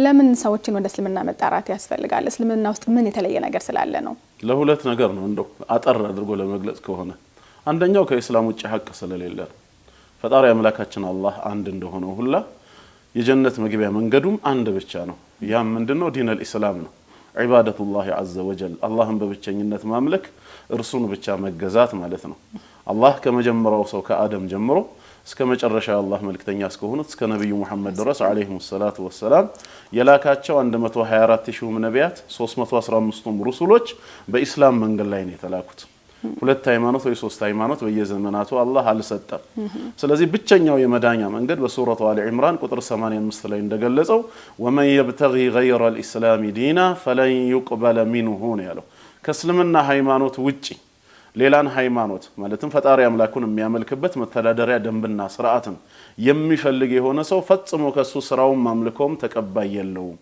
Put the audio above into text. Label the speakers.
Speaker 1: ለምን ሰዎችን ወደ እስልምና መጣራት ያስፈልጋል? እስልምና ውስጥ ምን የተለየ ነገር ስላለ ነው?
Speaker 2: ለሁለት ነገር ነው እንደው አጠር አድርጎ ለመግለጽ ከሆነ አንደኛው ከእስላም ውጭ ሐቅ ስለሌለ ፈጣሪ አምላካችን አላህ አንድ እንደሆነ ሁላ የጀነት መግቢያ መንገዱም አንድ ብቻ ነው። ያም ምንድነው? ዲን አልኢስላም ነው። ዒባደቱላህ ዐዘ ወጀል አላህን በብቸኝነት ማምለክ እርሱን ብቻ መገዛት ማለት ነው። አላህ ከመጀመሪያው ሰው ከአደም ጀምሮ እስከ መጨረሻ አላህ መልእክተኛ እስከሆኑት እስከ ነብዩ መሐመድ ድረስ አለይሂ ሰላቱ ወሰላም የላካቸው 124000 ነቢያት 315ቱም ሩሱሎች በእስላም መንገድ ላይ ነው የተላኩት። ሁለት ሃይማኖት ወይ ሶስት ሃይማኖት በየዘመናቱ አላህ አልሰጠም። ስለዚህ ብቸኛው የመዳኛ መንገድ በሱረቱ አሊ ኢምራን ቁጥር 85 ላይ እንደገለጸው ወመን يبتغي غير الاسلام دينا فلن يقبل منه ነው ያለው። ከእስልምና ሃይማኖት ውጪ ሌላን ሃይማኖት ማለትም ፈጣሪ አምላኩን የሚያመልክበት መተዳደሪያ ደንብና ስርዓትን የሚፈልግ የሆነ ሰው ፈጽሞ ከሱ ስራውን ማምልኮም ተቀባይ የለውም።